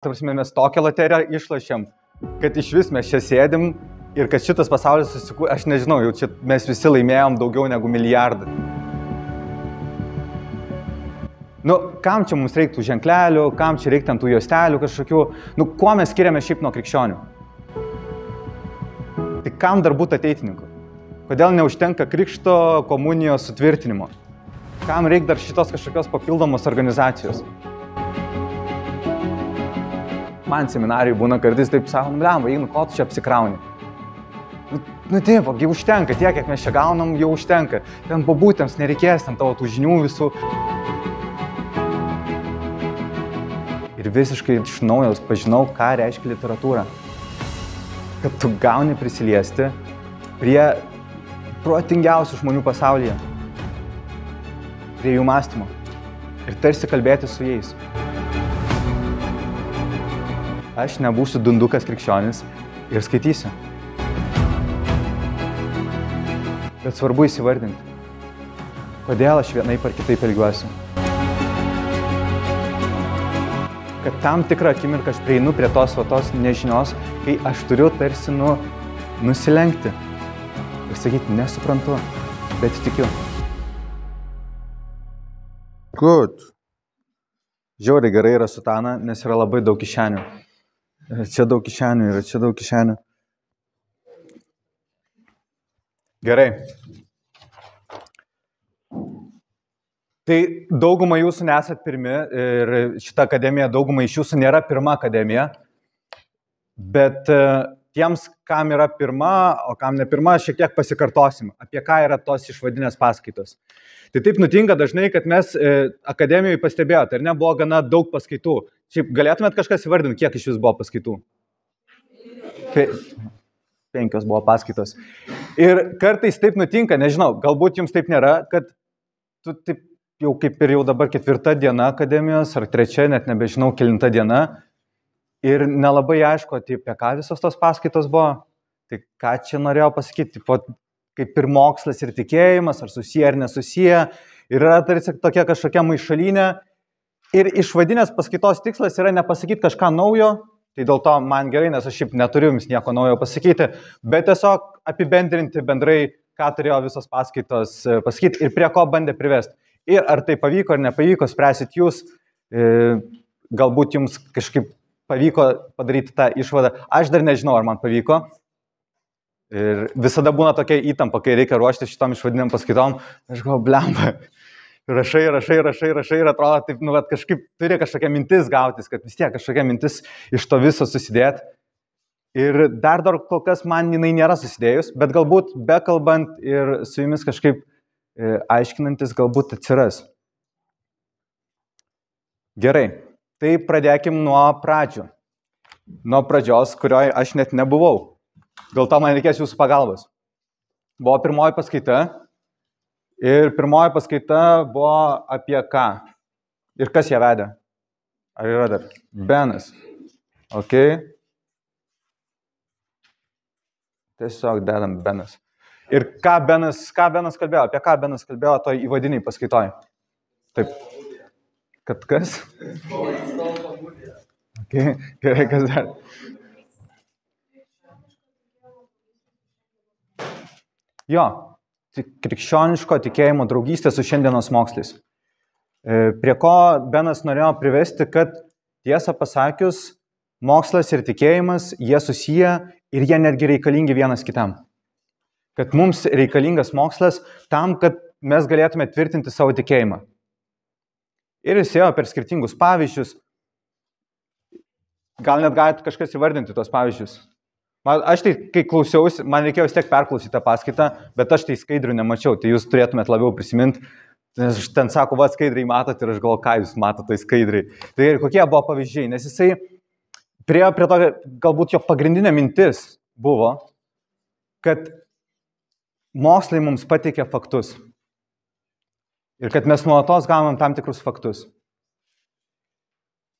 Ta prasme, mes tokią loteriją išlošėm, kad iš vis mes čia sėdim ir kad šitas pasaulis susikūrė, aš nežinau, jau čia mes visi laimėjom daugiau negu milijardą. Nu, kam čia mums reiktų ženklelių, kam čia reiktų tų juostelių kažkokių, nu, kuo mes skiriame šiaip nuo krikščionių? Tai kam dar būti ateitininku? Kodėl neužtenka krikšto, komunijos sutvirtinimo? Kam reikia dar šitos kažkokios papildomos organizacijos? Man seminarijai būna kartais taip sako, blemba, einu, ko tu čia apsikrauni? Nu taip, gi užtenka, tiek, kiek mes čia gaunam, jau užtenka. Ten pabūtėms nereikės, ten tavo tų žinių visų. Ir visiškai iš naujo pažinau, ką reiškia literatūra. Kad tu gauni prisiliesti prie protingiausių žmonių pasaulyje. Prie jų mąstymo. Ir tarsi kalbėti su jais. Aš nebūsiu dundukas krikščionis ir skaitysiu. Bet svarbu įsivardinti, kodėl aš vienaip ar kitaip elgiuosi. Kad tam tikrą akimirką aš prieinu prie tos nežinios, kai aš turiu tarsi nusilenkti ir sakyti, nesuprantu, bet tikiu. Good. Žiauriai gerai yra sutana, nes yra labai daug kišenių. Čia daug kišenių yra, čia daug kišenių. Gerai. Tai dauguma jūsų nesat pirmi ir šita akademija, dauguma iš jūsų nėra pirma akademija, bet tiems, kam yra pirma, o kam ne pirma, šiek tiek pasikartosim, apie ką yra tos išvadinės paskaitos. Tai taip nutinka dažnai, kad mes akademijoje pastebėjot, ar ne, buvo gana daug paskaitų. Šiaip galėtumėt kažkas įvardinti, kiek iš jūsų buvo paskaitų? 5 buvo paskaitos. Ir kartais taip nutinka, nežinau, galbūt jums taip nėra, kad tu taip jau kaip ir jau dabar 4 diena akademijos, ar 3, net nebežinau, kelinta diena, ir nelabai aišku, tai apie ką visos tos paskaitos buvo, tai ką čia norėjau pasakyti, kaip ir mokslas ir tikėjimas, ar susiję ar nesusiję, ir yra tarsi tokia kažkokia maišalinė, ir išvadinės paskaitos tikslas yra nepasakyti kažką naujo, tai dėl to man gerai, nes aš šiaip neturiu jums nieko naujo pasakyti, bet tiesiog apibendrinti bendrai, ką turėjo visos paskaitos pasakyti ir prie ko bandė privesti. Ir ar tai pavyko ar nepavyko, spręsit jūs, galbūt jums kažkaip pavyko padaryti tą išvadą. Aš dar nežinau, ar man pavyko. Ir visada būna tokia įtampa, kai reikia ruošti šitom išvadiniam paskaitom. Aš galvoju, blemba, rašai ir atrodo, taip, nu, kažkaip turi kažkokia mintis gautis, kad vis tiek kažkokia mintis iš to viso susidėti. Ir dar kol kas man jinai nėra susidėjus, bet galbūt bekalbant ir su jumis kažkaip aiškinantis galbūt atsiras. Gerai, tai pradėkim nuo pradžių. Nuo pradžios, kurioje aš net nebuvau. Dėl to man reikės jūsų pagalbos. Buvo pirmoji paskaita ir pirmoji paskaita buvo apie ką? Ir kas ją vedė? Ar yra dar? Benas. Ok. Tiesiog dedam Benas. Ir ką Benas kalbėjo? Apie ką Benas kalbėjo toj įvadiniai paskaitoj? Taip. Kad kas? Okay. Gerai, kas dar? Jo, krikščioniško tikėjimo draugystė su šiandienos mokslais. Prie ko Benas norėjo privesti, kad tiesą pasakius, mokslas ir tikėjimas, jie susiję ir jie netgi reikalingi vienas kitam. Kad mums reikalingas mokslas tam, kad mes galėtume tvirtinti savo tikėjimą. Ir jis ėjo per skirtingus pavyzdžius. Gal net galite kažkas įvardinti tos pavyzdžius. Aš tai, kai klausiausi, man reikėjo vis tiek perklausyti tą paskaitą, bet aš tai skaidrių nemačiau, tai jūs turėtumėt labiau prisiminti. Nes ten sako, va, skaidriai matot ir aš galvoju, ką jūs matot tai skaidriai. Tai ir kokie buvo pavyzdžiai, nes jisai priėjo prie to, galbūt jo pagrindinė mintis buvo, kad mokslai mums pateikia faktus. Ir kad mes nuolatos gaunam tam tikrus faktus.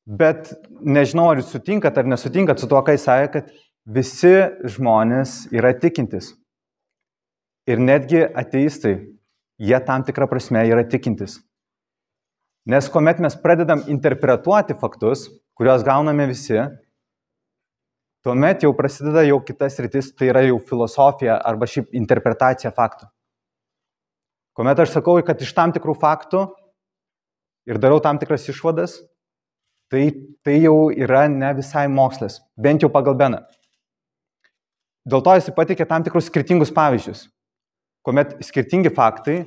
Bet nežinau, ar jūs sutinkat ar nesutinkat su tuo, kai sakė, kad visi žmonės yra tikintis. Ir netgi ateistai, jie tam tikrą prasme yra tikintis. Nes kuomet mes pradedam interpretuoti faktus, kuriuos gauname visi, tuomet jau prasideda jau kitas rytis, tai yra jau filosofija arba šiaip interpretacija faktų. Kuomet aš sakau, kad iš tam tikrų faktų ir darau tam tikras išvadas, tai jau yra ne visai mokslas, bent jau pagal Beną. Dėl to jis pateikė tam tikrus skirtingus pavyzdžius, kuomet skirtingi faktai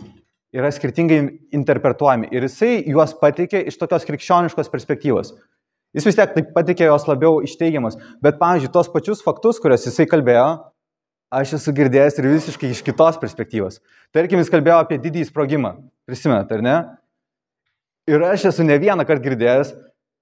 yra skirtingai interpretuojami ir jisai juos pateikė iš tokios krikščioniškos perspektyvos. Jis vis tiek taip pateikė jos labiau iš teigiamos, bet pavyzdžiui, tos pačius faktus, kuriuos jisai kalbėjo, aš esu girdėjęs ir visiškai iš kitos perspektyvos. Tarkim, jis kalbėjo apie didįjį sprogimą, prisimenat, ar ne? Ir aš esu ne vieną kartą girdėjęs,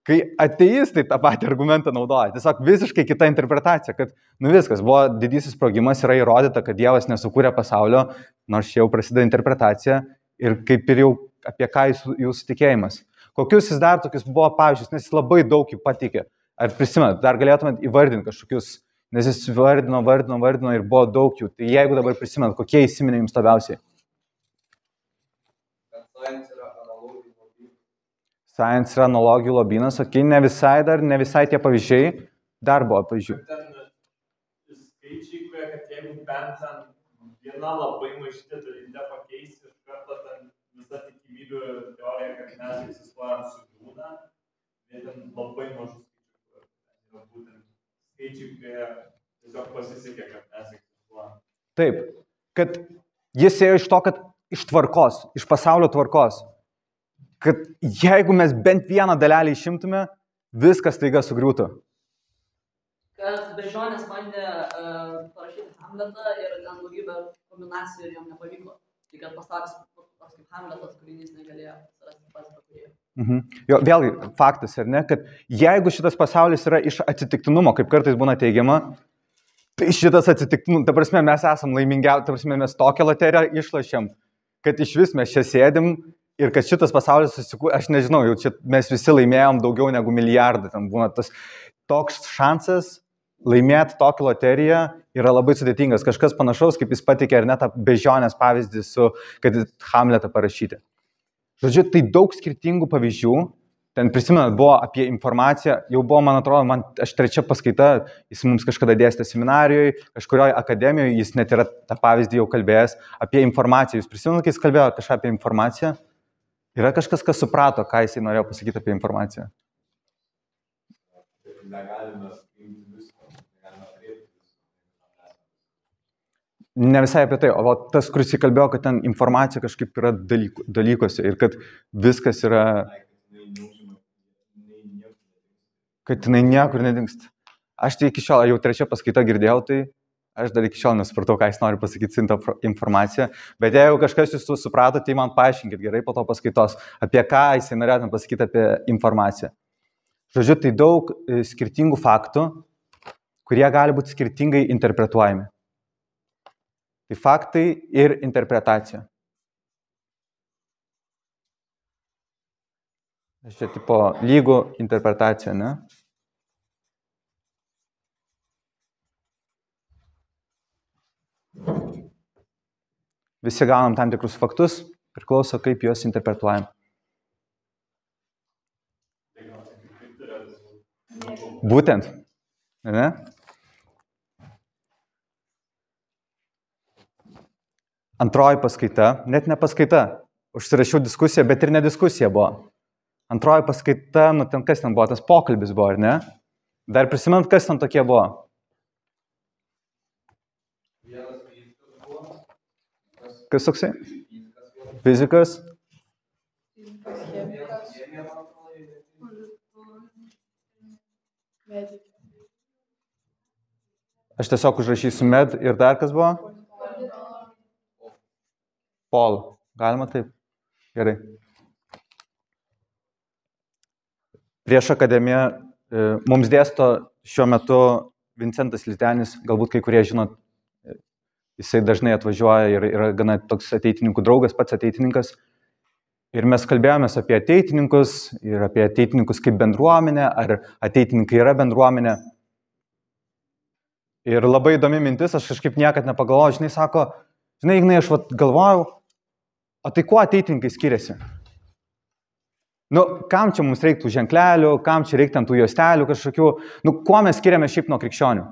kai ateistai tą patį argumentą naudoja. Tiesiog visiškai kita interpretacija, kad viskas, buvo didysis sprogimas, yra įrodyta, kad Dievas nesukūrė pasaulio, nors jau prasideda interpretacija ir kaip ir jau apie ką jūsų tikėjimas. Kokius jis dar tokius buvo pavyzdžius, nes jis labai daug jų pateikė. Ar prisimenat, dar galėtumėt įvardinti kažkokius, nes jis vardino ir buvo daug jų. Tai jeigu dabar prisimenat, kokie įsiminė jums labiausiai? Science yra analogijų lobynas, ne visai tie pavyzdžiai, dar buvo pavyzdžių. Skaičiai, kurie, kad jeigu bent viena labai mažytė dalytė pakeis, iš karto ten visa tikimybių teorija, kad mes egzistuojam sugriūna, bet ten labai mažus skaičius, yra būtent skaičiai, kurie tiesiog pasisekė, kad mes egzistuojam. Taip, kad jis ėjo iš to, kad iš tvarkos, iš pasaulio tvarkos. Kad jeigu mes bent vieną dalelį išimtume, viskas taiga sugriūtų. Kad bežionės bandė parašyti Hamletą ir ten daugybę kombinacijų ir jam nepavyko. Tai kad pasakys, kaip Hamletas kūrinys negalėjo surasti pats to kūrėjo. Jo, vėlgi faktas, ar ne, kad jeigu šitas pasaulis yra iš atsitiktinumo, kaip kartais būna teigiama, tai šitas atsitiktinumas, ta prasme, mes esam laimingiausi, ta prasme, mes tokią loteriją išlošėm, kad iš vis mes čia sėdim. Ir kad šitas pasaulis susikūrė, aš nežinau, jau čia mes visi laimėjom daugiau negu milijardą. Ten būna tas toks šansas laimėti tokią loteriją yra labai sudėtingas. Kažkas panašaus, kaip jis patikė, ar ne, tą bežionės pavyzdį kad Hamletą parašyti. Žodžiu, tai daug skirtingų pavyzdžių. Ten prisimenat, buvo apie informaciją, jau buvo, man atrodo, aš trečia paskaita, jis mums kažkada dėstė seminarijoje, kažkurioje akademijoje, jis net yra tą pavyzdį jau kalbėjęs apie informaciją. Jūs prisimenat, kai jis kalbėjo kažką apie informaciją? Yra kažkas, kas suprato, ką jisai norėjo pasakyti apie informaciją? Negalime priimti visko, negalime priimti visko. Ne visai apie tai, o tas, kuris įkalbėjo, kad ten informacija kažkaip yra dalykuose ir kad viskas yra... Kad jinai niekur nedingsta. Aš tai iki šiol, jau trečia paskaita girdėjau, tai aš dar iki šiol nesupratau, ką jis nori pasakyti su informacija, bet jeigu kažkas jūs suprato, tai man paaiškinkit gerai po to paskaitos, apie ką jisai norėtum pasakyti apie informaciją. Žodžiu, tai daug skirtingų faktų, kurie gali būti skirtingai interpretuojami. Tai faktai ir interpretacija. Čia tipo lygų interpretacija, ne? Visi gaunam tam tikrus faktus, priklauso, kaip juos interpretuojam. Būtent, ne? Antroji paskaita, net ne paskaita, užsirašiau diskusiją, bet ir ne diskusija buvo. Antroji paskaita, ten kas ten buvo, tas pokalbis buvo, ar ne? Dar prisimint, kas ten tokie buvo? Kas toksai? Fizikas. Aš tiesiog užrašysiu med ir dar kas buvo? Pol. Galima taip? Gerai. Prieš akademiją mums dėsto šiuo metu Vincentas Litenis, galbūt kai kurie žinot, jisai dažnai atvažiuoja ir yra gana toks ateitininkų draugas, pats ateitininkas. Ir mes kalbėjomės apie ateitininkus ir apie ateitininkus kaip bendruomenę, ar ateitininkai yra bendruomenė. Ir labai įdomi mintis, aš kažkaip niekad nepagalvojau, žinai, sako, žinai, Ignai, aš galvojau, o tai kuo ateitininkai skiriasi? Nu, kam čia mums reiktų ženklelių, kam čia reiktų tų juostelių kažkokių, nu, kuo mes skiriame šiaip nuo krikščionių?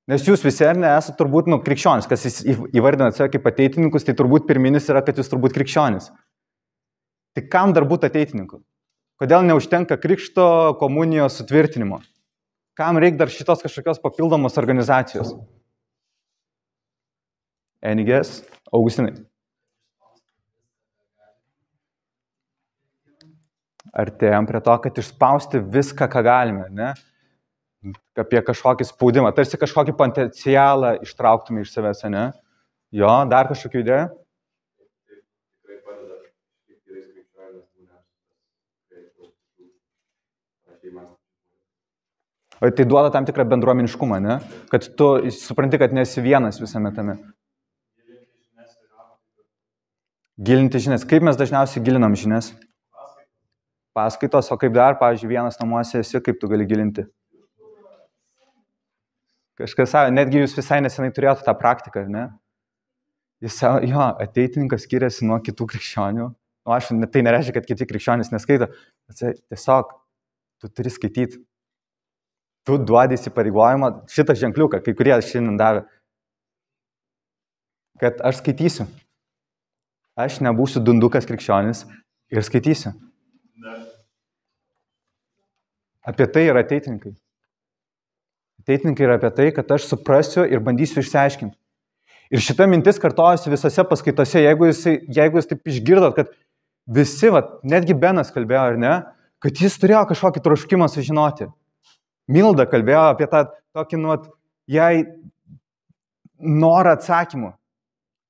Nes jūs visi, ar ne, esate turbūt, nu, krikščionis, kas įvardinat save kaip ateitininkus, tai turbūt pirminis yra, kad jūs turbūt krikščionis. Tai kam dar būti ateitininku? Kodėl neužtenka krikšto komunijos sutvirtinimo? Kam reikia dar šitos kažkokios papildomos organizacijos? Enigės, Augustinai. Artėjom prie to, kad išspausti viską, ką galime, ne? Apie kažkokį spaudimą, tarsi kažkokį potencialą ištrauktume iš savęs, ne? Jo, dar kažkokių idėjų? Tikrai padeda, kaip gerai skaičiuojamas būnės. O tai duoda tam tikrą bendruomeniškumą, ne? Kad tu supranti, kad nesi vienas visame tame. Gilinti žinias. Kaip mes dažniausiai gilinam žinias? Paskaitos, o kaip dar, pavyzdžiui, vienas namuose esi, kaip tu gali gilinti? Kažkas savo, netgi jūs visai nesenai turėjote tą praktiką, ar ne? Jis savo, jo, ateitininkas skiriasi nuo kitų krikščionių. O aš, tai nereiškia, kad kiti krikščionys neskaito. Tiesiog, tu turi skaityti. Tu duodi įsipareigojimą, šitą ženkliuką, kai kurie šiandien davė, kad aš skaitysiu. Aš nebūsiu dundukas krikščionis ir skaitysiu. Apie tai yra ateitininkai. Ateitininkai yra apie tai, kad aš suprasiu ir bandysiu išsiaiškinti. Ir šita mintis kartojasi visose paskaitose, jeigu jūs taip išgirdot, kad visi, netgi Benas kalbėjo, ar ne, kad jis turėjo kažkokį troškimą sužinoti. Milda kalbėjo apie tą tokį, jai norą atsakymų.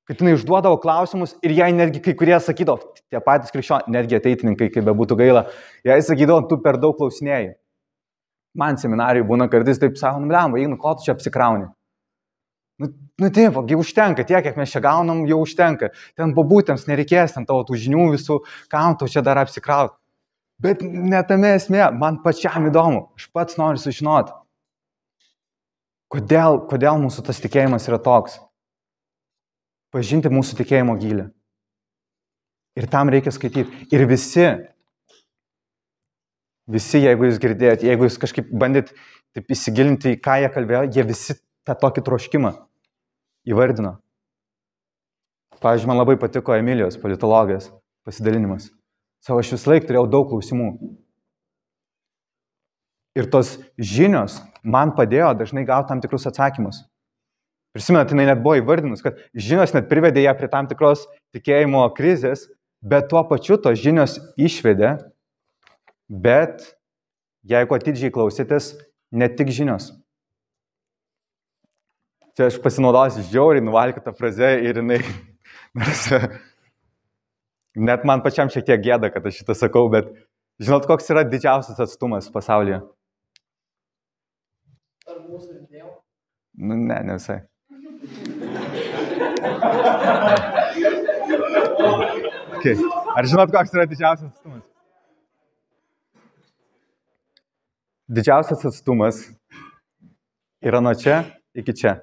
Kad jinai užduodavo klausimus ir jai netgi kai kurie sakydavo, tie patys krikščioniai, netgi ateitininkai, kaip bebūtų gaila, jai sakydavo, tu per daug klausinėjai. Man seminarijai būna kartais taip sako, blemba, Ignai, ko tu čia apsikrauni? Nu taip, užtenka, tiek, kiek mes čia gaunam, jau užtenka. Ten pabūtėms nereikės, ten tavo tų žinių visų, kam tau čia dar apsikrauti. Bet ne tame esmė, man pačiam įdomu, aš pats noriu sužinoti. Kodėl mūsų tas tikėjimas yra toks? Pažinti mūsų tikėjimo gylį. Ir tam reikia skaityti. Ir visi, jeigu jūs girdėjot, jeigu jūs kažkaip bandėt taip įsigilinti į ką jie kalbėjo, jie visi tą tokį troškimą įvardino. Pavyzdžiui, man labai patiko Emilijos politologijos pasidalinimas. Savo aš visą laiką turėjau daug klausimų. Ir tos žinios man padėjo dažnai gauti tam tikrus atsakymus. Prisimenat, jinai net buvo įvardinus, kad žinios net privedė ją prie tam tikros tikėjimo krizės, bet tuo pačiu tos žinios išvedė. Bet jeigu atidžiai klausėtės, ne tik žinios. Čia aš pasinaudosiu žiauriai nuvalkytą frazę ir jinai, net man pačiam šiek tiek gėda, kad aš šitą sakau, bet žinot, koks yra didžiausias atstumas pasaulyje? Ar mūsų ir Dievo? Nu, ne visai. Okay. Ar žinot, koks yra didžiausias atstumas? Didžiausias atstumas yra nuo čia iki čia.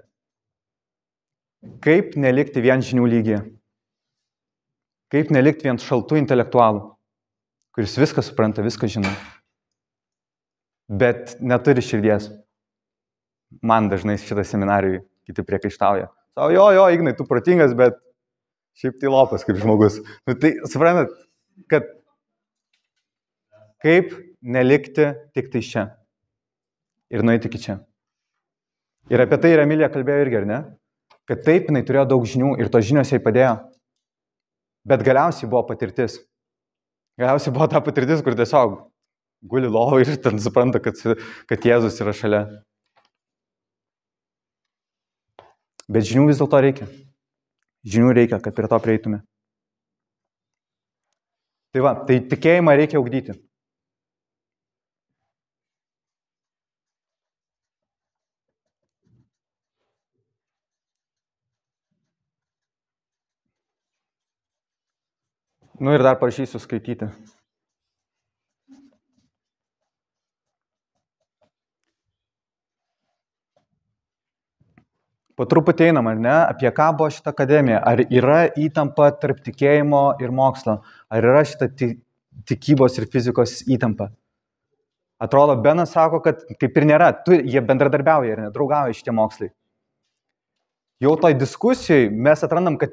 Kaip nelikti vien žinių lygyje? Kaip nelikti vien šaltų intelektualų, kuris viską supranta, viską žino, bet neturi širdies. Man dažnai šitą seminarijų kiti priekaištauja. Savo, jo, Ignai, tu protingas, bet šiaip tai lopas kaip žmogus. Nu, tai suprantat, kad kaip nelikti tik tai čia ir nueiti iki čia. Ir apie tai ir Emilija kalbėjo irgi, ar ne? Kad taip, jinai turėjo daug žinių ir tos žinios jai padėjo. Bet galiausiai buvo patirtis. Galiausiai buvo ta patirtis, kur tiesiog guli lovai ir ten supranta, kad Jėzus yra šalia. Bet žinių vis dėlto reikia. Žinių reikia, kad prie to prieitume. Tai tikėjimą reikia ugdyti. Nu ir dar prašysiu skaityti. Po truputį einam, ar ne? Apie ką buvo šita akademija? Ar yra įtampa tarp tikėjimo ir mokslo? Ar yra šita tikybos ir fizikos įtampa. Atrodo, Benas sako, kad kaip ir nėra, jie bendradarbiauja ir nedraugauja šitie mokslai. Jau toj diskusijai mes atrandam, kad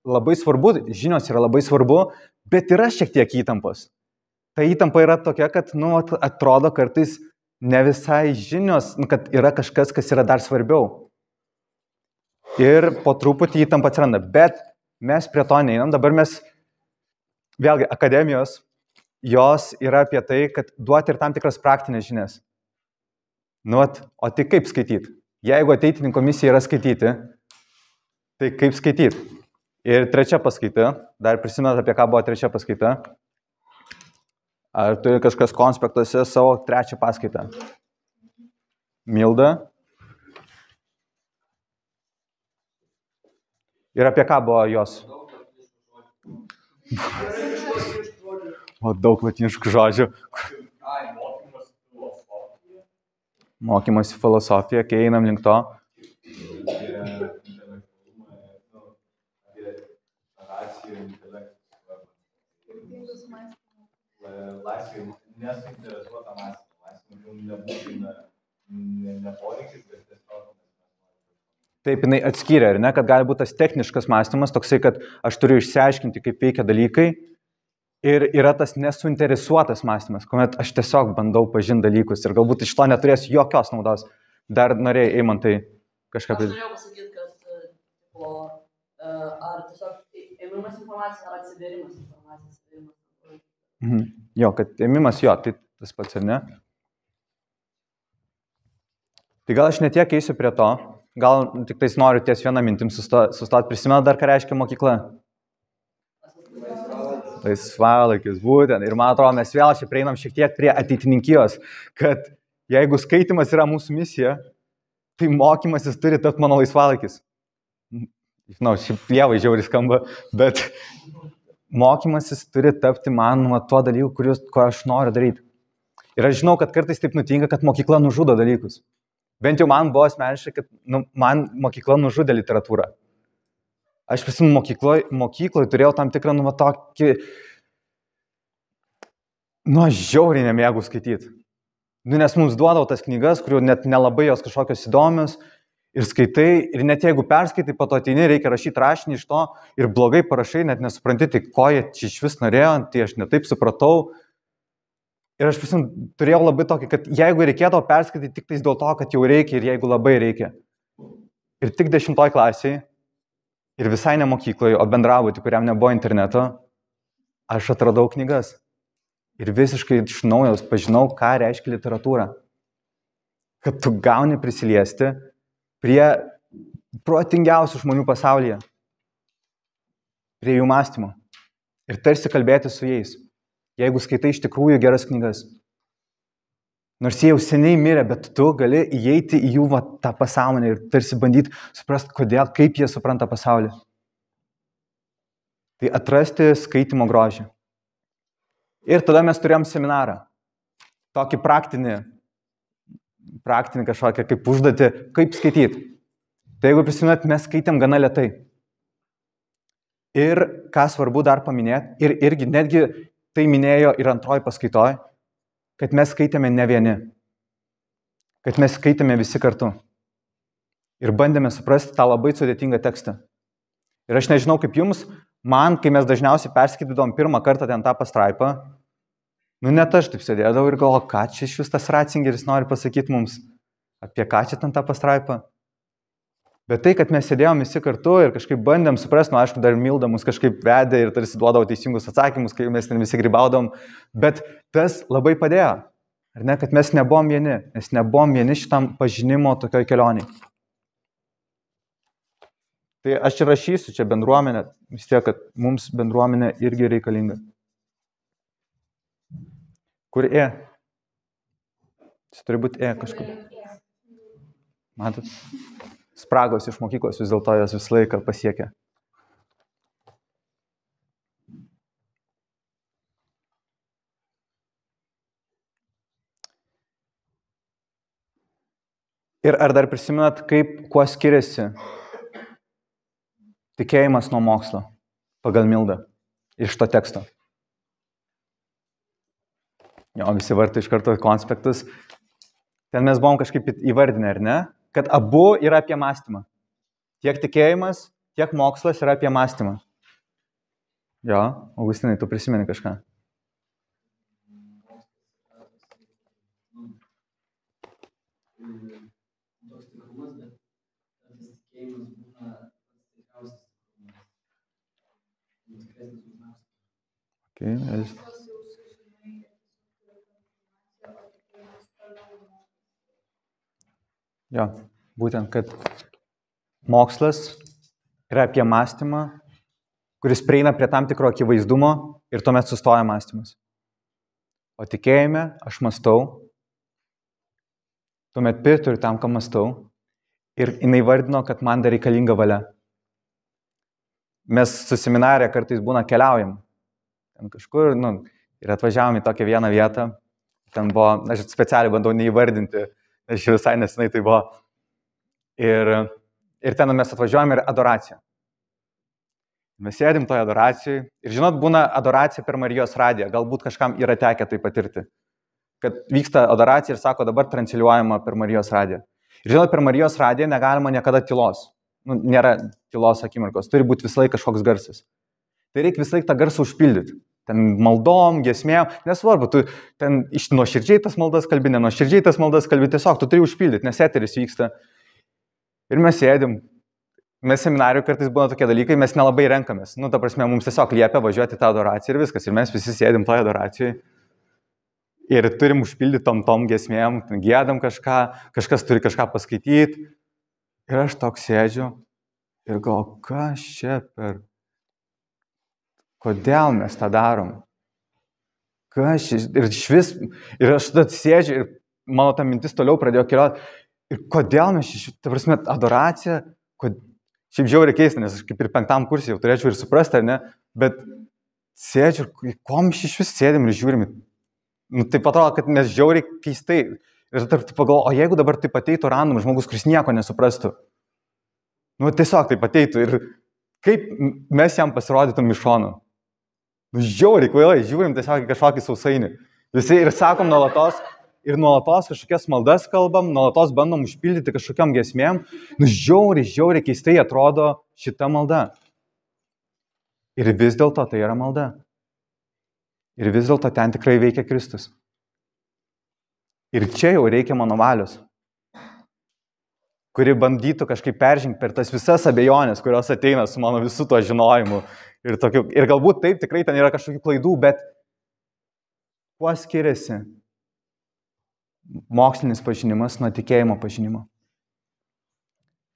labai svarbu, žinios yra labai svarbu, bet yra šiek tiek įtampos. Ta įtampa yra tokia, kad atrodo kartais ne visai žinios, kad yra kažkas, kas yra dar svarbiau. Ir po truputį įtampa atsiranda, bet mes prie to neinam. Dabar mes, vėlgi, akademijos, jos yra apie tai, kad duoti ir tam tikras praktinės žinias. O tai kaip skaityti? Jeigu ateitinių komisija yra skaityti, tai kaip skaityti? Ir trečia paskaita, dar prisimenat, apie ką buvo trečia paskaita? Ar turi kažkas konspektuose savo trečią paskaitą? Milda? Ir apie ką buvo jos? O daug latiniškų žodžių. Mokymosi filosofija, kai einam link to. Laisvė nesuinteresuota mąstymą. Laisvė nebūtina neporeikis, bet tiesiog. Taip, jinai atskyrė, ar ne, kad gali būti tas techniškas mąstymas, toksai, kad aš turiu išsiaiškinti, kaip veikia dalykai. Ir yra tas nesuinteresuotas mąstymas, kuomet aš tiesiog bandau pažinti dalykus ir galbūt iš to neturėsiu jokios naudos. Dar norėjai, Eimantai, kažką... Aš norėjau pasakyti, kad ar tiesiog ėmimas informacijos, ar atsivėrimas informacijos. Jo, kad ėmimas jo, tai tas pats, ar ne? Tai gal aš netiek eisiu prie to, gal tik tais noriu ties vieną mintim sustot. Prisimenu dar, ką reiškia mokykla. Laisvalaikis, būtent. Ir man atrodo, mes vėl čia prieinam šiek tiek prie ateitininkijos, kad jeigu skaitimas yra mūsų misija, tai mokymasis turi tapti mano laisvalaikis. Žinau, šiaip lievai žiauriai skamba, bet mokymasis turi tapti man tuo dalyku, ko aš noriu daryti. Ir aš žinau, kad kartais taip nutinka, kad mokykla nužudo dalykus. Bent jau man buvo asmeniškai, kad man mokykla nužudė literatūrą. Aš prisimenu, mokykloje turėjau tam tikrą, tokį, aš žiauriai nemėgau skaityti. Nes mums duodavo tas knygas, kurių net nelabai jos kažkokios įdomios, ir skaitai, ir net jeigu perskaitai, po to ateini, reikia rašyti rašinį iš to, ir blogai parašai, net nesupranti, tai ko jie čia iš vis norėjo, tai aš netaip supratau. Ir aš prisimenu, turėjau labai tokį, kad jeigu reikėdavo perskaityti tik tais dėl to, kad jau reikia ir jeigu labai reikia. Ir tik 10 klasėje, ir visai ne mokykloje, o bendrabuty, kuriam nebuvo interneto, aš atradau knygas. Ir visiškai iš naujo pažinau, ką reiškia literatūra. Kad tu gauni prisiliesti prie protingiausių žmonių pasaulyje. Prie jų mąstymo. Ir tarsi kalbėti su jais. Jeigu skaitai iš tikrųjų geras knygas. Nors jie jau seniai mirė, bet tu gali įeiti į jų tą pasąmonę ir tarsi bandyti suprasti, kodėl, kaip jie supranta pasaulį. Tai atrasti skaitimo grožį. Ir tada mes turėjom seminarą. Tokį praktinį kažkokią kaip užduotį, kaip skaityti. Tai jeigu prisiminat, mes skaitėm gana lėtai. Ir ką svarbu dar paminėti, ir irgi netgi tai minėjo ir antroji paskaitoj, kad mes skaitėme ne vieni, kad mes skaitėme visi kartu ir bandėme suprasti tą labai sudėtingą tekstą. Ir aš nežinau kaip jums, man, kai mes dažniausiai perskaitydavom pirmą kartą ten tą pastraipą, net aš taip sėdėdavau ir galvoju, ką čia iš vis tas Ratzingeris nori pasakyti mums, apie ką čia ten tą pastraipą. Bet tai, kad mes sėdėjom visi kartu ir kažkaip bandėm suprasti, aišku, dar Milda mus kažkaip vedė ir tarsi duodavo teisingus atsakymus, kai mes ten visi grybaudom, bet tas labai padėjo, ar ne, kad mes nebuvom vieni, nes nebuvom vieni šitam pažinimo tokioj kelioniai. Tai aš čia rašysiu, čia bendruomenė, vis tiek, kad mums bendruomenė irgi reikalinga. Kur E? Čia turi būti E kažkur. Matot? Spragos iš mokyklos vis dėlto jos visą laiką pasiekia. Ir ar dar prisimenat, kuo skiriasi tikėjimas nuo mokslo pagal Mildą iš to teksto? Jo, visi vartai iš karto konspektus. Ten mes buvom kažkaip įvardinę, ar ne? Kad abu yra apie mąstymą. Tiek tikėjimas, tiek mokslas yra apie mąstymą. Jo, Augustinai, tu prisimeni kažką? Toks tikrumas, bet tas tikėjimas būna tikriausias tikrumas. Tikresnis už mąstymą. Okay, jo, būtent, kad mokslas yra apie mąstymą, kuris prieina prie tam tikro akivaizdumo ir tuomet sustoja mąstymas. O tikėjime aš mąstau, tuomet prituriu tam, ką mąstau ir jinai vardino, kad man dar reikalinga valia. Mes su seminarė kartais būna keliaujam. Ten kažkur, ir atvažiavom į tokią vieną vietą. Ten buvo, aš specialiai bandau neįvardinti, nes visai nesenai tai buvo. Ir ten mes atvažiuojam ir adoracija. Mes sėdim toje adoracijoje ir žinot, būna adoracija per Marijos radiją. Galbūt kažkam yra tekę tai patirti. Kad vyksta adoracija ir sako, dabar transliuojama per Marijos radiją. Ir žinot, per Marijos radiją negalima niekada tylos. Nėra tylos akimirkos. Turi būti visą laiką kažkoks garsas. Tai reikia visą laiką tą garsą užpildyti. Ten maldom, giesmėm, nesvarbu, tu ten iš nuoširdžiai tas maldas kalbi, ne nuoširdžiai tas maldas kalbi, tiesiog tu turi užpildyti, nes eteris vyksta. Ir mes sėdim. Mes seminarijoje kartais būna tokie dalykai, mes nelabai renkamės. Ta prasme, mums tiesiog liepia važiuoti tą adoraciją ir viskas. Ir mes visi sėdim toje adoracijoje. Ir turim užpildyti tom giesmėm, giedam kažką, kažkas turi kažką paskaityti. Ir aš toks sėdžiu ir galvoju, kas čia per... Kodėl mes tą darom? Kas šis... Ir aš tada sėdžiu ir mano ta mintis toliau pradėjo keliauti. Ir kodėl mes šis... Ta prasme, adoracija... Šiaip žiauriai keista, nes aš kaip ir 5 kursai jau turėčiau ir suprasti, ar ne? Bet sėdžiu ir ko mes iš vis sėdim ir žiūrim. Taip atrodo, kad mes žiauriai keistai. Ir tarp pagalvoju, o jeigu dabar taip ateitų random žmogus, kuris nieko nesuprastų. Tiesiog taip ateitų ir kaip mes jam pasirodytum iš šono. Žiauriai kvailai, žiūrim tiesiog į kažkokį sausainį. Visi ir sakom nuolatos kažkokias maldas kalbam, nuolatos bandom užpildyti kažkokiam giesmėm. Žiauriai keistai atrodo šita malda. Ir vis dėlto tai yra malda. Ir vis dėlto ten tikrai veikia Kristus. Ir čia jau reikia mano valios, kuri bandytų kažkaip peržengti per tas visas abejonės, kurios ateina su mano visu tuo žinojimu. Ir galbūt taip, tikrai ten yra kažkokių klaidų, bet kuo skiriasi mokslinis pažinimas nuo tikėjimo pažinimo?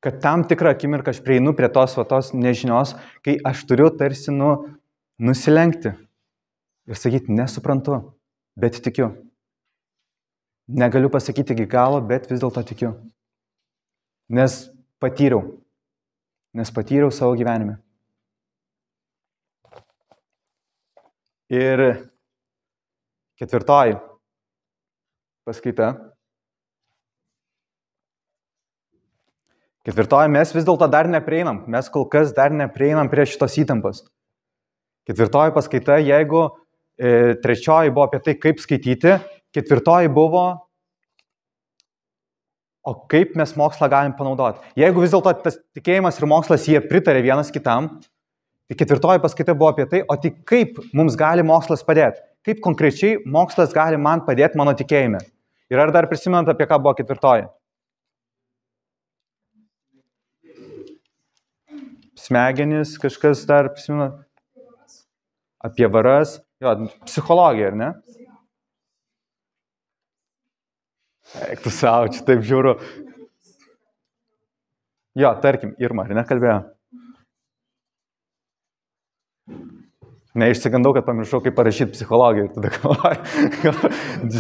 Kad tam tikrą akimirką aš prieinu prie tos nežinios, kai aš turiu tarsi nusilenkti ir sakyti, nesuprantu, bet tikiu. Negaliu pasakyti iki galo, bet vis dėlto tikiu. Nes patyriau savo gyvenime. Ir 4. paskaita. 4. mes vis dėlto dar neprieinam. Mes kol kas dar neprieinam prie šitos įtampos. 4. paskaita, jeigu 3. buvo apie tai, kaip skaityti, 4. buvo, o kaip mes mokslą galim panaudoti. Jeigu vis dėlto tas tikėjimas ir mokslas jie pritarė vienas kitam, tai 4. paskaita buvo apie tai, o tai kaip mums gali mokslas padėti? Kaip konkrečiai mokslas gali man padėti mano tikėjime? Ir ar dar prisimenat, apie ką buvo 4? Smegenis, kažkas dar prisimena? Apie varas. Jo, psichologija, ar ne? Eik tu savo, čia taip žiūriu. Jo, tarkim, Irma, ar ne kalbėjo? Neišsigandau, kad pamiršau, kaip parašyti psichologiją. Ir tada galvoju,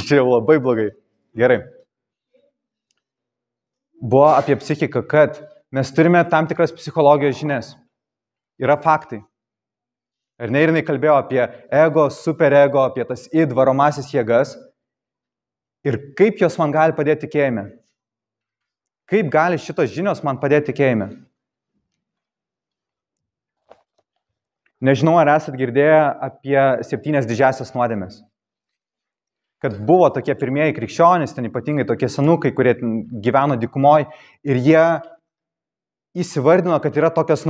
čia jau labai blogai. Gerai. Buvo apie psichiką, kad mes turime tam tikras psichologijos žinias. Yra faktai. Ar ne, ir jinai kalbėjo apie ego, superego, apie tas varomąsias jėgas. Ir kaip jos man gali padėti tikėjime? Kaip gali šitos žinios man padėti tikėjime? Nežinau, ar esat girdėję apie 7 didžiąsias nuodėmes. kad buvo tokie pirmieji krikščionys, ten ypatingai tokie senukai, kurie gyveno dykumoje ir jie įsivardino, kad yra tokios,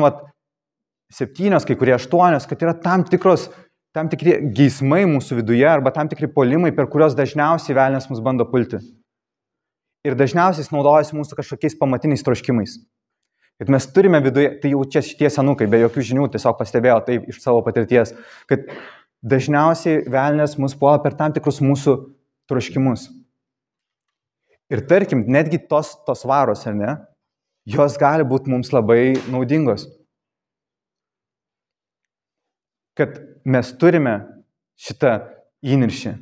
7, kai kurie 8, kad yra tam tikri geismai mūsų viduje arba tam tikri puolimai, per kurios dažniausiai velnias mus bando pulti. Ir dažniausiai jis naudojasi mūsų kažkokiais pamatiniais troškimais. Kad mes turime viduje, tai jau čia šitie senukai, be jokių žinių, tiesiog pastebėjau tai iš savo patirties, kad dažniausiai velnias mus puola per tam tikrus mūsų troškimus. Ir tarkim, netgi tos varos, ar ne, jos gali būti mums labai naudingos. Kad mes turime šitą įniršį.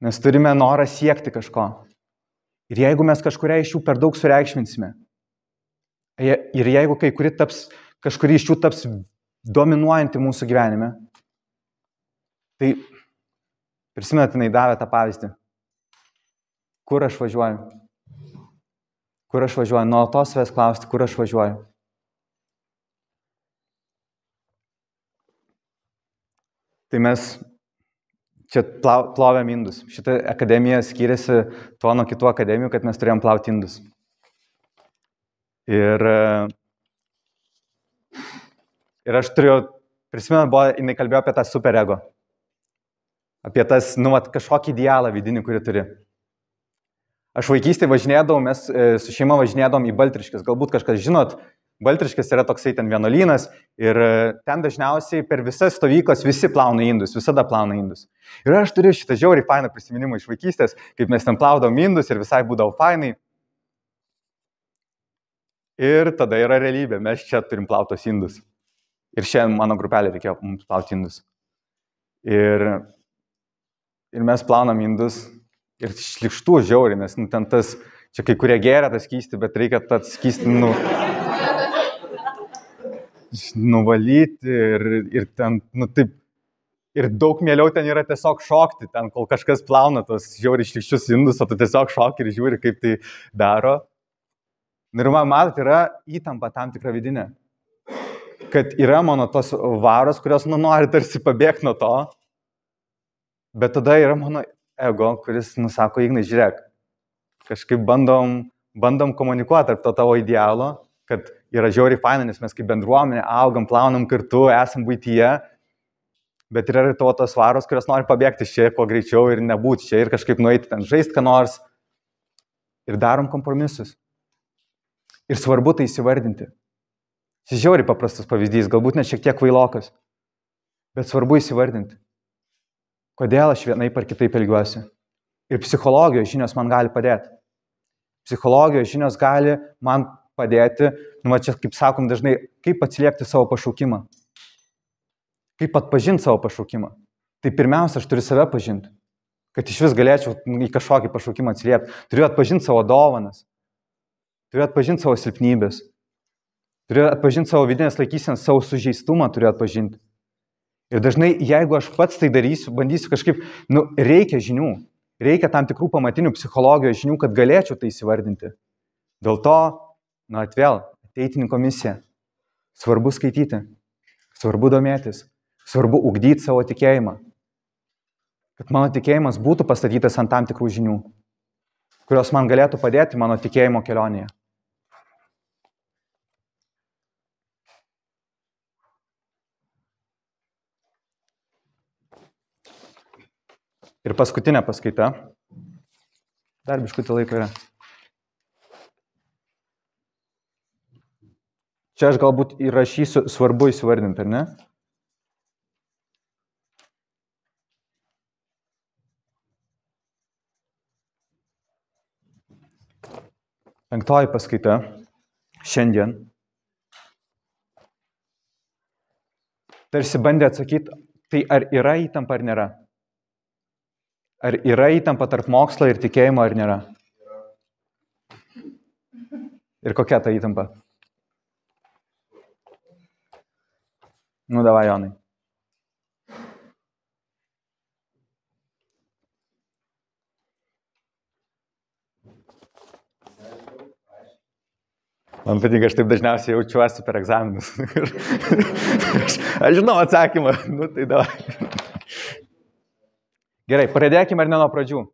Mes turime norą siekti kažko. Ir jeigu mes kažkuria iš jų per daug sureikšminsime, ir jeigu kažkuri iš jų taps dominuojanti mūsų gyvenime, tai prisimenat, jinai davė tą pavyzdį. Kur aš važiuoju? Kur aš važiuoju? Nuolatos savęs klausti, kur aš važiuoju? Tai mes čia plovėm indus. Šita akademija skiriasi tuo nuo kitų akademijų, kad mes turėjom plauti indus. Ir aš prisimenu, jinai kalbėjo apie tą superego. Apie tas, kažkokį idealą vidinį, kurį turi. Aš vaikystėje važinėdavau, mes su šeima važinėdavom į Baltriškes. Galbūt kažkas žinot, Baltriškes yra toksai ten vienuolynas ir ten dažniausiai per visas stovyklas visi plauna indus, visada plauna indus. Ir aš turiu šitą žiauriai fainą prisiminimą iš vaikystės, kaip mes ten plaudom indus ir visai būdavo fainai. Ir tada yra realybė, mes čia turim plautos indus. Ir šiandien mano grupelė reikėjo mums plauti indus. Ir mes plaunam indus ir šlikštų žiauriai, nes ten tas, čia kai kurie geria tą skystį, bet reikia tą skystį nuvalyti ir ten, taip, ir daug mieliau ten yra tiesiog šokti, ten kol kažkas plauna tos žiauriai šlikščius indus, o tu tiesiog šoki ir žiūri, kaip tai daro. Ir man matot, yra įtampa tam tikra vidinė, kad yra mano tos varos, kurios nori tarsi pabėgti nuo to, bet tada yra mano ego, kuris nusako, Ignai, žiūrėk, kažkaip bandom komunikuoti tarp to tavo idealo, kad yra žiauriai faina, nes mes kaip bendruomenė augam, plaunam kartu, esam buityje, bet yra ir tavo tos varos, kurios nori pabėgti čia kuo greičiau ir nebūti čia ir kažkaip nueiti ten žaisti ką nors ir darom kompromisus. Ir svarbu tai įsivardinti. Šis žiauriai paprastas pavyzdys, galbūt net šiek tiek kvailokas, bet svarbu įsivardinti. Kodėl aš vienaip ar kitaip elgiuosi. Ir psichologijos žinios man gali padėti. Psichologijos žinios gali man padėti, čia kaip sakom dažnai, kaip atsiliepti savo pašaukimą. Kaip atpažinti savo pašaukimą. Tai pirmiausia, aš turiu save pažinti, kad iš vis galėčiau į kažkokį pašaukimą atsiliepti. Turiu atpažinti savo dovanas. Turiu atpažinti savo silpnybės. Turiu atpažinti savo vidinės laikysenas, savo sužeistumą turiu atpažinti. Ir dažnai, jeigu aš pats tai darysiu, bandysiu kažkaip, reikia žinių, reikia tam tikrų pamatinių psichologijos žinių, kad galėčiau tai įsivardinti. Dėl to, vėl, ateitininko misija. Svarbu skaityti, svarbu domėtis, svarbu ugdyti savo tikėjimą. Kad mano tikėjimas būtų pastatytas ant tam tikrų žinių, kurios man galėtų padėti mano tikėjimo kelionėje. Ir paskutinė paskaita. Dar biškutį laiko yra. Čia aš galbūt įrašysiu, svarbu įsivardinti, ar ne? Penktoji paskaita. Šiandien. Tarsi bandė atsakyti, tai ar yra įtampa ar nėra? Ar yra įtampa tarp mokslo ir tikėjimo ar nėra? Ir kokia ta įtampa? Davai, Jonai. Man patinka, aš taip dažniausiai jaučiuosi per egzaminus. Aš žinau atsakymą. Tai davai. Gerai, pradėkime ar ne nuo pradžių.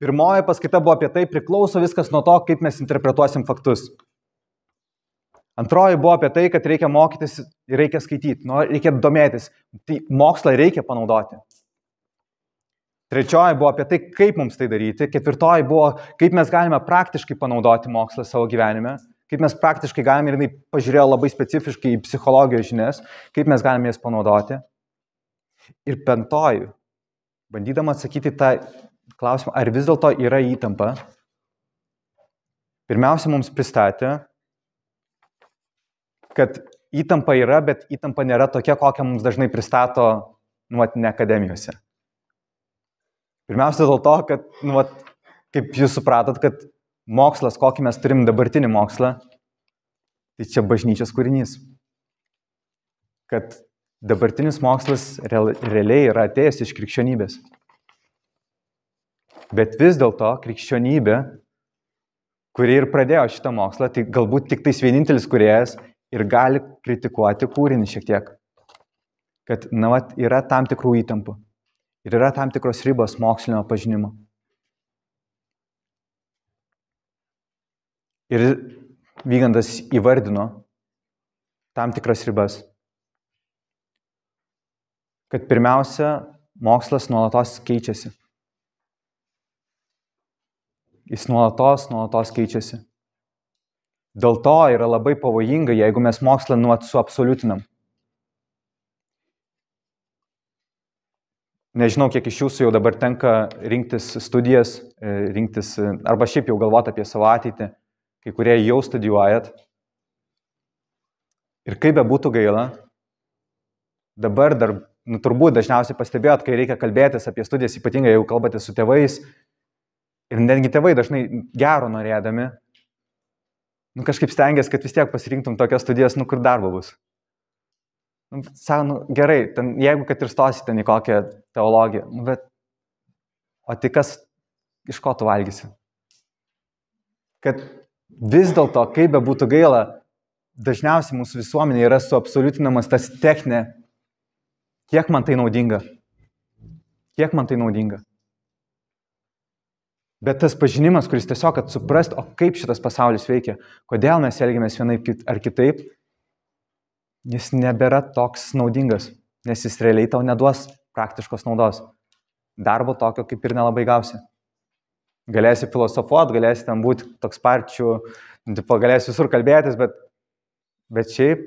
Pirmoji paskaita buvo apie tai, priklauso viskas nuo to, kaip mes interpretuosim faktus. Antroji buvo apie tai, kad reikia mokytis ir reikia skaityti, reikia domėtis. Tai mokslą reikia panaudoti. Trečioji buvo apie tai, kaip mums tai daryti. Ketvirtoji buvo, kaip mes galime praktiškai panaudoti mokslą savo gyvenime. Kaip mes praktiškai galime, ir jinai pažiūrėjo labai specifiškai į psichologijos žinias, kaip mes galime jas panaudoti. Ir penktoji, bandydama atsakyti tą klausimą, ar vis dėlto yra įtampa, pirmiausia mums pristatė, kad įtampa yra, bet įtampa nėra tokia, kokią mums dažnai pristato ne akademijose. Pirmiausia dėl to, kad, kaip jūs supratot, kad mokslas, kokį mes turim dabartinį mokslą, tai čia bažnyčios kūrinys. Kad dabartinis mokslas realiai yra atėjęs iš krikščionybės. Bet vis dėlto krikščionybė, kuri ir pradėjo šitą mokslą, tai galbūt tik tais vienintelis kūrėjas ir gali kritikuoti kūrinį šiek tiek. Kad yra tam tikrų įtampų. Ir yra tam tikros ribos mokslinio pažinimo. Ir Vygandas įvardino tam tikras ribas. Kad pirmiausia, mokslas nuolatos keičiasi. Jis nuolatos keičiasi. Dėl to yra labai pavojinga, jeigu mes mokslą suabsoliutinam. Nežinau, kiek iš jūsų jau dabar tenka rinktis studijas, arba šiaip jau galvoti apie savo ateitį, kai kurie jau studijuojat. Ir kaip be būtų gaila, dabar turbūt dažniausiai pastebėjot, kai reikia kalbėtis apie studijas, ypatingai jeigu kalbate su tėvais, ir netgi tėvai dažnai gero norėdami, kažkaip stengiasi, kad vis tiek pasirinktum tokias studijas, kur darbo bus. Sako, gerai, jeigu kad ir stosi ten į kokią teologiją, bet o tai kas, iš ko tu valgysi? Kad vis dėlto, kaip be būtų gaila, dažniausiai mūsų visuomenė yra suabsoliutinamas tas techninė, kiek man tai naudinga. Kiek man tai naudinga. Bet tas pažinimas, kuris tiesiog, kad suprast, o kaip šitas pasaulis veikia, kodėl mes elgiamės vienaip ar kitaip, jis nebėra toks naudingas, nes jis realiai tau neduos praktiškos naudos. Darbo tokio kaip ir nelabai gausi. Galėsi filosofuoti, galėsi ten būti toks parčių, galėsi visur kalbėtis, bet šiaip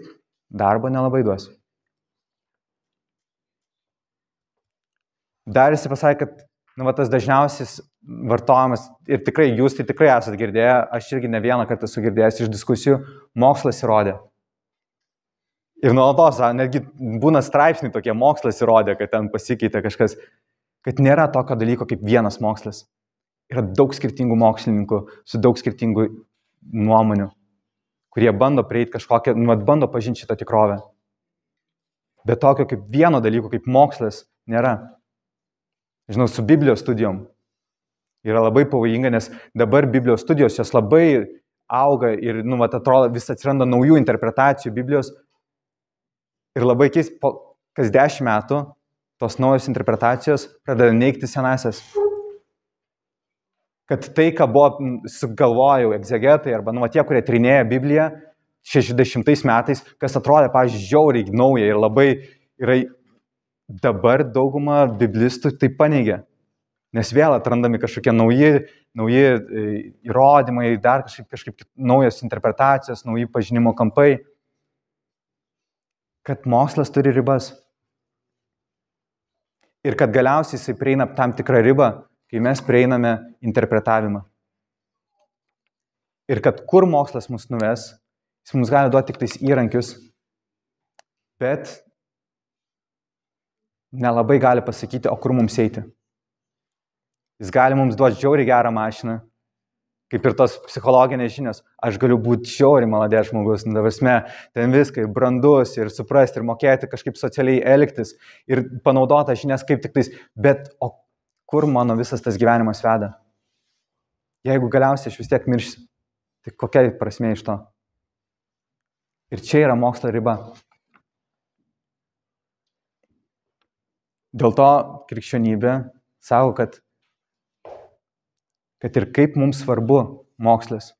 darbo nelabai duos. Dar jis pasakė, kad tas dažniausias vartojamas, ir tikrai jūs tai tikrai esate girdėję, aš irgi ne vieną kartą esu girdėjęs iš diskusijų, mokslas įrodė. Ir nuolatos, netgi būna straipsniai tokie, mokslas įrodė, kad ten pasikeitė kažkas, kad nėra tokio dalyko kaip vienas mokslas. Yra daug skirtingų mokslininkų su daug skirtingų nuomonių, kurie bando prieiti kažkokią, bando pažinti šitą tikrovę. Bet tokio kaip vieno dalyko, kaip mokslas, nėra. Žinau, su Biblijos studijom yra labai pavojinga, nes dabar Biblijos studijos jos labai auga ir, atrodo, vis atsiranda naujų interpretacijų Biblijos. Ir labai kas 10 metų tos naujos interpretacijos pradeda neigti senasias. Kad tai, ką buvo sugalvojau egzegetai arba tie, kurie trinėja Bibliją 60 metais, kas atrodė, pavyzdžiui, žiauriai nauja ir labai yra dabar dauguma biblistų tai paneigia. Nes vėl atrandami kažkokie nauji įrodymai, dar kažkaip naujos interpretacijos, nauji pažinimo kampai. Kad mokslas turi ribas. Ir kad galiausiai jisai prieina tam tikrą ribą, kai mes prieiname interpretavimą. Ir kad kur mokslas mus nuves, jis mums gali duoti tik tais įrankius, bet nelabai gali pasakyti, o kur mums eiti. Jis gali mums duoti žiauriai gerą mašiną, kaip ir tos psichologinės žinios. Aš galiu būti žiauriai maladės žmogus, ten viską, ir brandus, ir suprasti, ir mokėti kažkaip socialiai elgtis, ir panaudoti žinias kaip tik tais, bet o kur mano visas tas gyvenimas veda? Jeigu galiausiai aš vis tiek miršsiu, tai kokia prasmė iš to? Ir čia yra mokslo riba. Dėl to krikščionybė sako, kad ir kaip mums svarbu mokslas,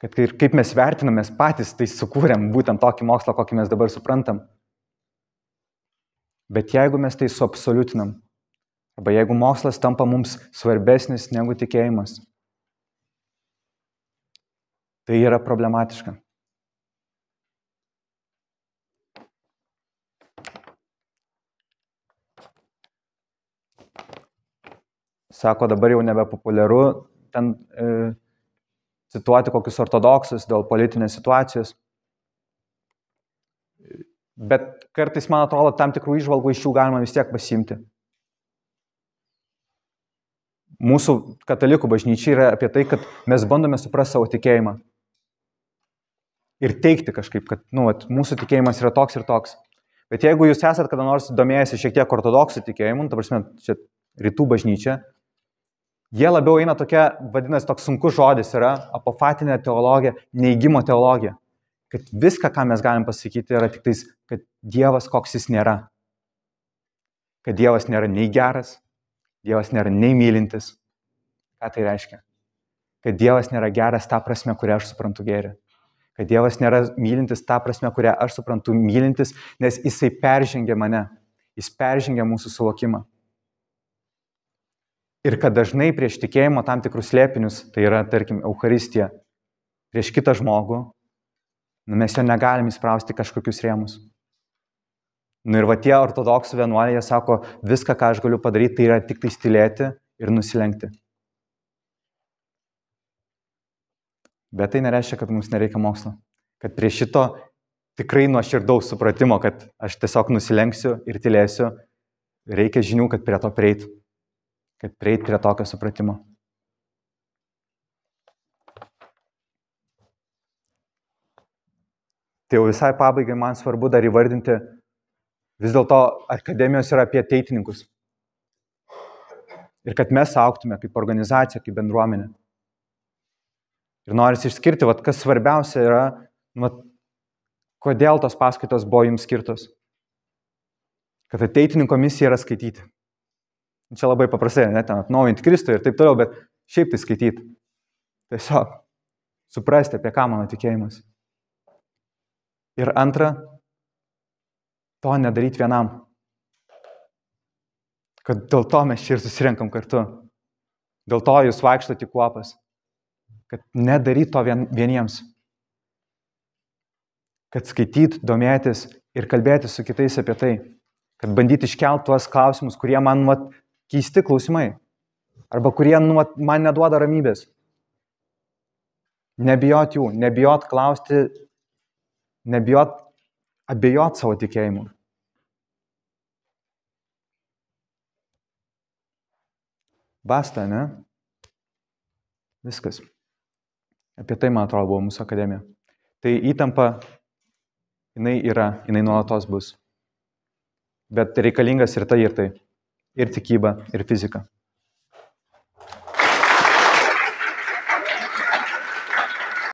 kad ir kaip mes vertinam, mes patys tai sukūrėm būtent tokį mokslą, kokį mes dabar suprantam. Bet jeigu mes tai suabsoliutinam, arba jeigu mokslas tampa mums svarbesnis negu tikėjimas, tai yra problematiška. Sako, dabar jau nebepopuliaru ten cituoti kokius ortodoksus dėl politinės situacijos. Bet kartais, man atrodo, tam tikrų įžvalgų iš jų galima vis tiek pasiimti. Mūsų katalikų bažnyčia yra apie tai, kad mes bandome suprasti savo tikėjimą. Ir teikti kažkaip, kad mūsų tikėjimas yra toks ir toks. Bet jeigu jūs esat kada nors domėjęsi šiek tiek ortodoksų tikėjimu, ta prasme, čia rytų bažnyčia, jie labiau eina tokia, vadinasi, toks sunkus žodis yra apofatinė teologija, neigimo teologija. Kad viską, ką mes galim pasakyti, yra tik tais, kad Dievas koks jis nėra. Kad Dievas nėra nei geras, Dievas nėra nei mylintis. Ką tai reiškia? Kad Dievas nėra geras tą prasme, kurią aš suprantu gėrį. Kad Dievas nėra mylintis tą prasme, kurią aš suprantu mylintis, nes jisai peržengia mane. Jis peržengia mūsų suvokimą. Ir kad dažnai prieš tikėjimo tam tikrus slėpinius, tai yra, tarkim, Eucharistija, prieš kitą žmogų, mes jo negalim įsprausti kažkokius rėmus. Ir va tie ortodoksų vienuoliai, jie sako, viską, ką aš galiu padaryti, tai yra tik tai tylėti ir nusilenkti. Bet tai nereiškia, kad mums nereikia mokslo. Kad prie šito tikrai nuoširdaus supratimo, kad aš tiesiog nusilenksiu ir tylėsiu, reikia žinių, kad prie to prieitų. Kad prieit prie tokio supratimo. Tai jau visai pabaigai man svarbu dar įvardinti, vis dėlto akademijos yra apie ateitininkus. Ir kad mes augtume kaip organizacija, kaip bendruomenė. Ir norisi išskirti, kas svarbiausia yra, kodėl tos paskaitos buvo jums skirtos. Kad ateitininko misija yra skaityti. Čia labai paprastai, net ten atnaujinti Kristų ir taip toliau, bet šiaip tai skaityti. Tiesiog suprasti, apie ką mano tikėjimas. Ir antra, to nedaryti vienam. Kad dėl to mes čia ir susirenkam kartu. Dėl to jūs vaikštate į kuopas. Kad nedaryti to vieniems. Kad skaityti, domėtis ir kalbėti su kitais apie tai. Kad bandyti iškelti tuos klausimus, kurie man keisti klausimai. Arba kurie man neduoda ramybės. Nebijot jų, nebijot klausti, nebijot abejot savo tikėjimu. Basta, ne? Viskas. Apie tai, man atrodo, buvo mūsų akademija. Tai įtampa, jinai nuolatos bus. Bet reikalingas ir tai, ir tai. Ir tikyba, ir fizika.